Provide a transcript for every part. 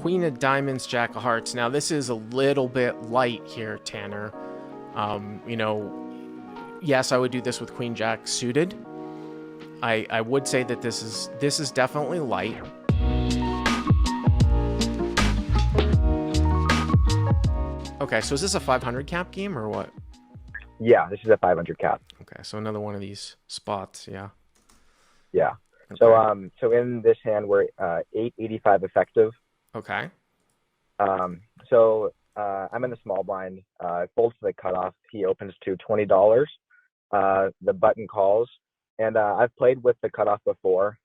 Queen of Diamonds, Jack of Hearts. Now, this is a little bit light here, Tanner. You know, yes, I would do this with Queen Jack suited. I would say that this is definitely light. Okay, so is this a 500 cap game or what? Yeah, this is a 500 cap. Okay, so another one of these spots, yeah. Yeah. Okay. So in this hand we're 885 effective. Okay. I'm in the small blind. Folds to the cutoff. He opens to $20. The button calls, and I've played with the cutoff before.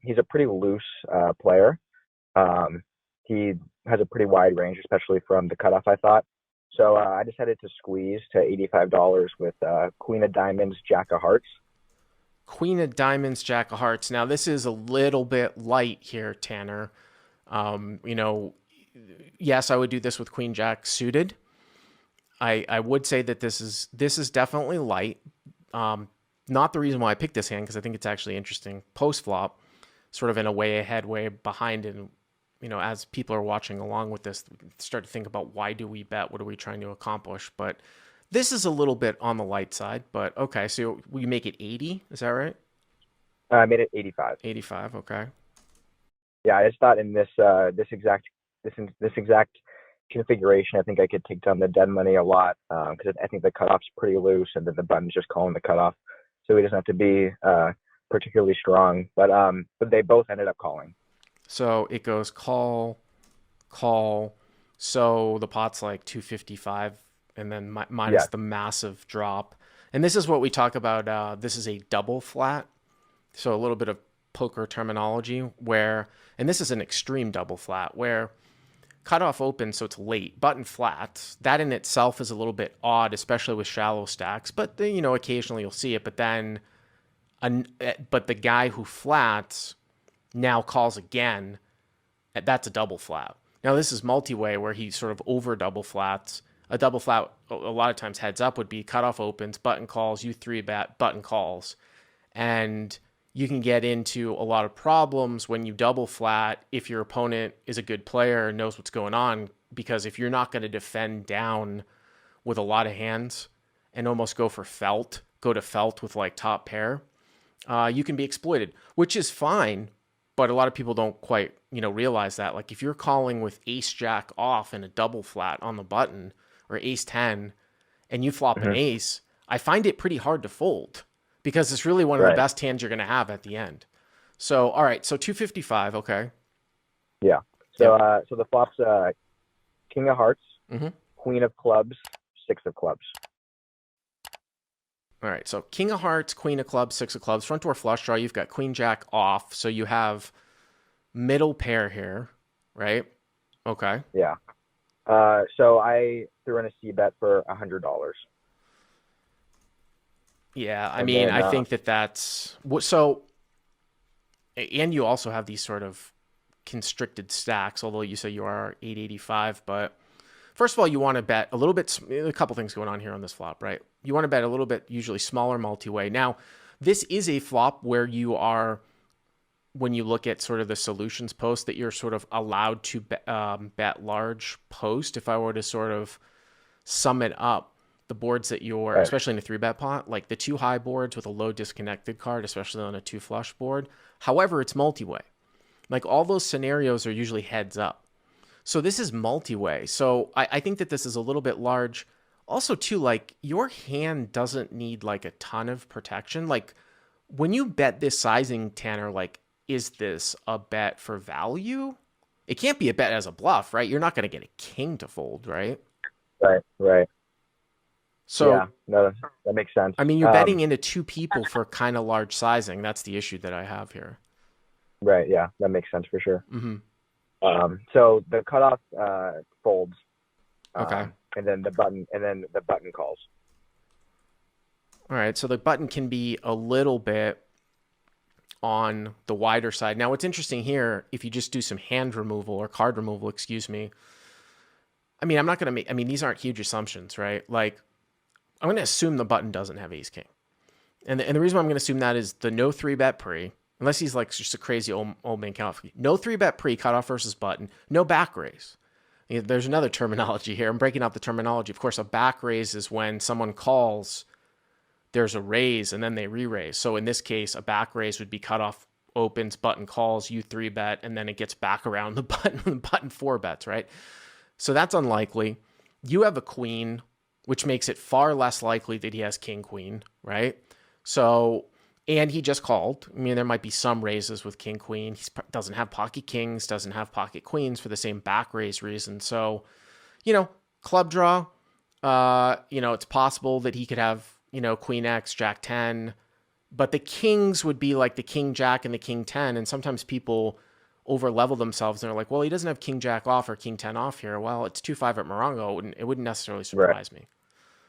He's a pretty loose player. He has a pretty wide range, especially from the cutoff, I thought. So I decided to squeeze to $85 with Queen of Diamonds, Jack of Hearts. Queen of Diamonds, Jack of Hearts. Now, this is a little bit light here, Tanner. You know, yes, I would do this with Queen Jack suited. I would say that this is definitely light. Not the reason why I picked this hand, because I think it's actually interesting. Post flop, sort of in a way ahead, way behind, and you know, as people are watching along with this, we can start to think about why do we bet? What are we trying to accomplish? But this is a little bit on the light side. But okay, so we make it 80. Is that right? I made it 85. 85. Okay. Yeah, I just thought in this exact configuration, I think I could take down the dead money a lot because I think the cutoff's pretty loose, and then the button's just calling the cutoff, so he doesn't have to be particularly strong. But they both ended up calling. So it goes call, call. So the pot's like 255, and then minus the massive drop. And this is what we talk about. This is a double flat. So a little bit of poker terminology where, and this is an extreme double flat where cutoff open, so it's late, button flat. That in itself is a little bit odd, especially with shallow stacks. But you know, occasionally you'll see it. But then, but the guy who flats now calls again. That's a double flat. Now this is multi-way where he sort of over double flats. A double flat a lot of times heads up would be cutoff opens, button calls, you 3-bet, button calls, and you can get into a lot of problems when you double flat if your opponent is a good player and knows what's going on, because if you're not going to defend down with a lot of hands and almost go to felt with like top pair, you can be exploited, which is fine. But a lot of people don't quite, realize that. Like if you're calling with ace jack off and a double flat on the button or ace 10 and you flop an ace, I find it pretty hard to fold because it's really one of the best hands you're going to have at the end. So, all right. So 255. Okay. Yeah. So, so the flop's King of Hearts, Queen of Clubs, 6 of Clubs. All right, so King of Hearts, Queen of Clubs, 6 of Clubs, front door flush draw. You've got Queen Jack off, so you have middle pair here, right? Okay. Yeah. So I threw in a C bet for $100. Yeah, I mean, I think that's so. And you also have these sort of constricted stacks, although you say you are 885, but. First of all, you want to bet a little bit, a couple things going on here on this flop, right? You want to bet a little bit, usually smaller multi-way. Now, this is a flop where you are, when you look at sort of the solutions post, that you're sort of allowed to bet large post. If I were to sort of sum it up, the boards that you're, especially in a 3-bet pot, like the 2 high boards with a low disconnected card, especially on a 2 flush board. However, it's multi-way. Like all those scenarios are usually heads up. So this is multi-way. So I think that this is a little bit large. Also, too, like your hand doesn't need like a ton of protection. Like when you bet this sizing, Tanner, like is this a bet for value? It can't be a bet as a bluff, right? You're not going to get a king to fold, right? Right. So yeah, no, that makes sense. I mean, you're betting into 2 people for kind of large sizing. That's the issue that I have here. Right. Yeah, that makes sense for sure. Mm-hmm. So the cutoff folds, okay, and then the button calls. All right, so the button can be a little bit on the wider side. Now, what's interesting here, if you just do some hand removal or card removal, excuse me. I mean, I'm not going to make. I mean, these aren't huge assumptions, right? Like, I'm going to assume the button doesn't have ace king, and the reason why I'm going to assume that is the no 3-bet pre. Unless he's like just a crazy old man count. No 3-bet pre, cutoff versus button. No back raise. There's another terminology here. I'm breaking out the terminology. Of course, a back raise is when someone calls, there's a raise, and then they re-raise. So in this case, a back raise would be cutoff opens, button calls, you 3-bet, and then it gets back around the button 4-bets, right? So that's unlikely. You have a queen, which makes it far less likely that he has king queen, right? So, and he just called. I mean, there might be some raises with king queen. He doesn't have pocket kings, doesn't have pocket queens for the same back raise reason. So, club draw, it's possible that he could have, queen X, jack 10, but the kings would be like the king jack and the king 10. And sometimes people over level themselves and they're like, well, he doesn't have king jack off or king 10 off here. Well, it's 2-5 at Morongo. It wouldn't necessarily surprise me.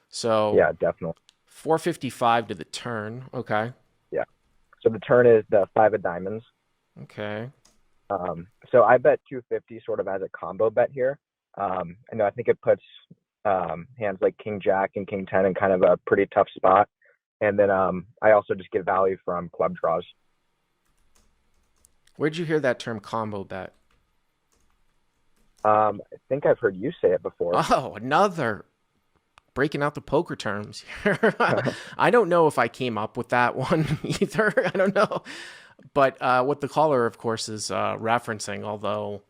So yeah, definitely. 455 to the turn. Okay. Yeah. So the turn is the 5 of diamonds. Okay. So I bet 250 sort of as a combo bet here. I think it puts hands like king jack and king 10 in kind of a pretty tough spot. And then I also just get value from club draws. Where'd you hear that term combo bet? I think I've heard you say it before. Oh, another breaking out the poker terms here. I don't know if I came up with that one either. I don't know. But what the caller, of course, is referencing, although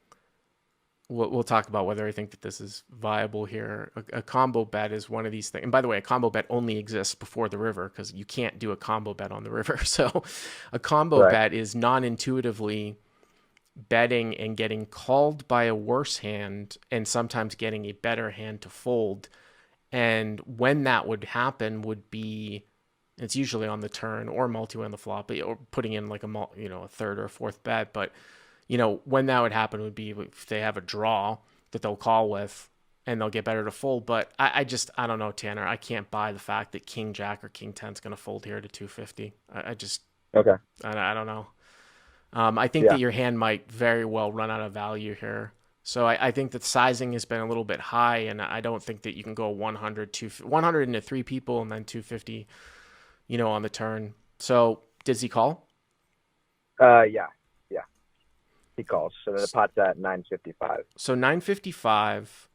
we'll talk about whether I think that this is viable here. A combo bet is one of these things. And by the way, a combo bet only exists before the river because you can't do a combo bet on the river. So a combo bet is non-intuitively betting and getting called by a worse hand and sometimes getting a better hand to fold. And when that would happen would be, it's usually on the turn or multi on the flop, or putting in like a third or a fourth bet. But when that would happen would be if they have a draw that they'll call with and they'll get better to fold. But I don't know, Tanner. I can't buy the fact that king jack or king 10 is going to fold here to 250. Okay. I don't know. I think that your hand might very well run out of value here. So I think that sizing has been a little bit high, and I don't think that you can go 100 into 3 people and then 250, on the turn. So does he call? Yeah. He calls. So the pot's at 955. So 955,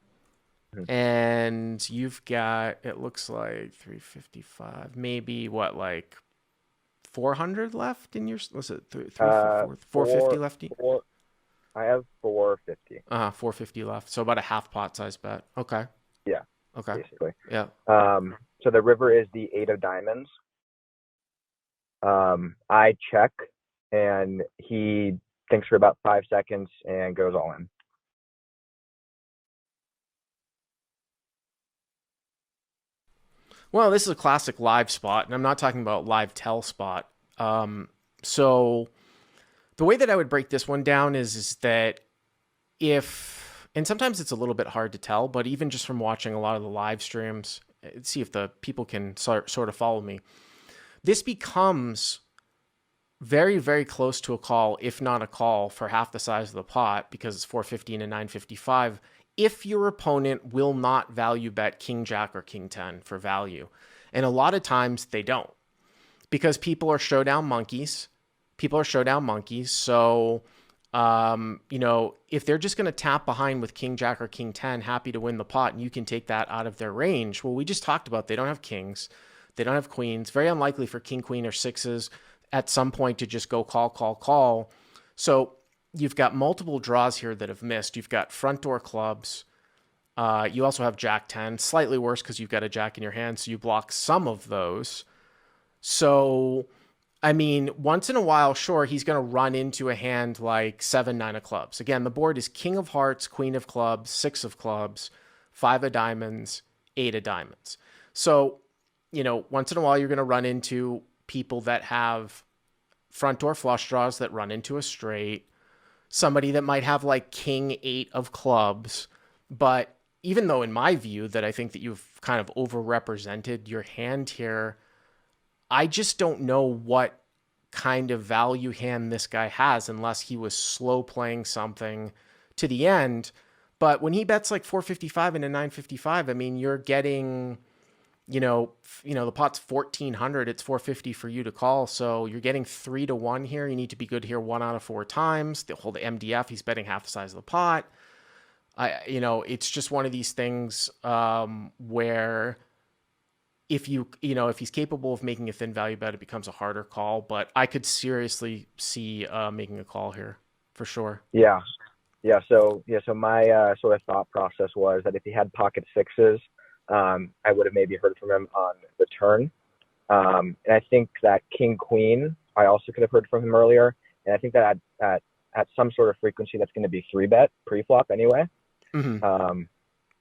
and you've got, it looks like 355, maybe what, like 400 left in your, was it 450 left? I have 450. 450 left. So about a half pot size bet. Okay. Yeah. Okay. Basically. Yeah. So the river is the 8 of diamonds. I check, and he thinks for about 5 seconds and goes all in. Well, this is a classic live spot, and I'm not talking about live tell spot. So the way that I would break this one down is that and sometimes it's a little bit hard to tell, but even just from watching a lot of the live streams, see if the people can sort of follow me. This becomes very, very close to a call, if not a call, for half the size of the pot because it's 450 and 955. If your opponent will not value bet king jack or king 10 for value. And a lot of times they don't because people are showdown monkeys. So, if they're just going to tap behind with king jack or king 10, happy to win the pot, and you can take that out of their range. Well, we just talked about they don't have kings. They don't have queens. Very unlikely for king, queen, or sixes at some point to just go call. So you've got multiple draws here that have missed. You've got front door clubs. You also have jack 10, slightly worse because you've got a jack in your hand, so you block some of those. So, I mean, once in a while, sure, he's going to run into a hand like 7, 9 of clubs. Again, the board is king of hearts, queen of clubs, 6 of clubs, 5 of diamonds, 8 of diamonds. So, once in a while, you're going to run into people that have front door flush draws that run into a straight, somebody that might have like king 8 of clubs. But even though in my view that I think that you've kind of overrepresented your hand here, I just don't know what kind of value hand this guy has unless he was slow playing something to the end. But when he bets like 455 into 955, I mean, you're getting the pot's 1400. It's 450 for you to call. So you're getting 3-1 here. You need to be good here 1 out of 4 times. The whole MDF, he's betting half the size of the pot. It's just one of these things where if he's capable of making a thin value bet, it becomes a harder call. But I could seriously see making a call here for sure. Yeah. Yeah. So my sort of thought process was that if he had pocket sixes, I would have maybe heard from him on the turn. And I think that king queen, I also could have heard from him earlier. And I think that at some sort of frequency, that's going to be 3-bet pre-flop anyway. Mm-hmm.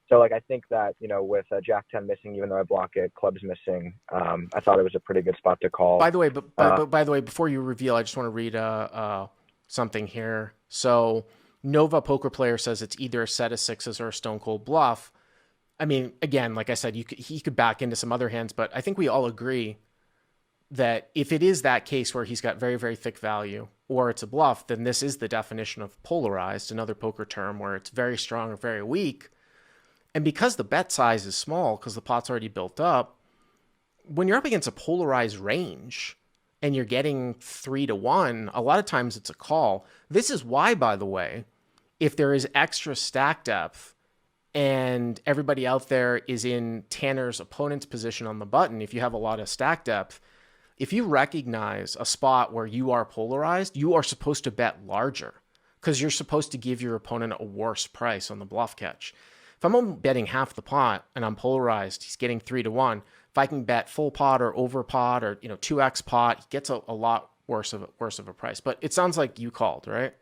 So I think that, with Jack 10 missing, even though I block it, clubs missing, I thought it was a pretty good spot to call. By the way, by the way, before you reveal, I just want to read something here. So Nova Poker Player says it's either a set of sixes or a stone cold bluff. I mean, again, like I said, he could back into some other hands, but I think we all agree that if it is that case where he's got very, very thick value or it's a bluff, then this is the definition of polarized, another poker term where it's very strong or very weak. And because the bet size is small, because the pot's already built up, when you're up against a polarized range and you're getting 3-1, a lot of times it's a call. This is why, by the way, if there is extra stack depth and everybody out there is in Tanner's opponent's position on the button, if you have a lot of stack depth, if you recognize a spot where you are polarized, you are supposed to bet larger because you're supposed to give your opponent a worse price on the bluff catch. If I'm betting half the pot and I'm polarized, he's getting 3-1. If I can bet full pot or over pot or 2x pot, he gets a lot worse of a price. But it sounds like you called, right?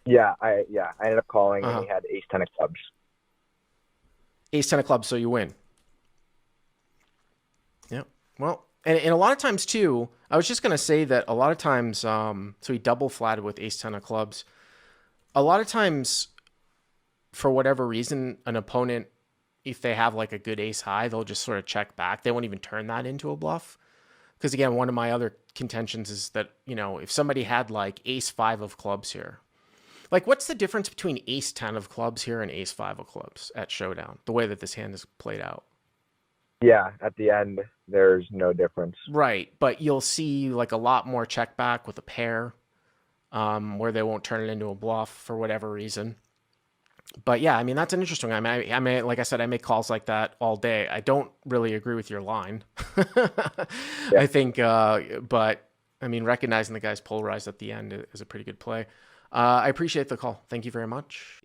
Yeah, I ended up calling and he had ace 10 of clubs. Ace 10 of clubs, so you win. Yeah. Well, and a lot of times too, I was just gonna say that a lot of times, so he double flatted with ace 10 of clubs. A lot of times, for whatever reason, an opponent, if they have like a good ace high, they'll just sort of check back. They won't even turn that into a bluff. Because again, one of my other contentions is that, if somebody had like ace 5 of clubs here, like what's the difference between ace 10 of clubs here and ace 5 of clubs at Showdown, the way that this hand is played out? Yeah, at the end, there's no difference. Right, but you'll see like a lot more check back with a pair where they won't turn it into a bluff for whatever reason. But yeah, I mean, that's an interesting one. I mean, like I said, I make calls like that all day. I don't really agree with your line. Yeah. I think, but I mean, recognizing the guy's polarized at the end is a pretty good play. I appreciate the call. Thank you very much.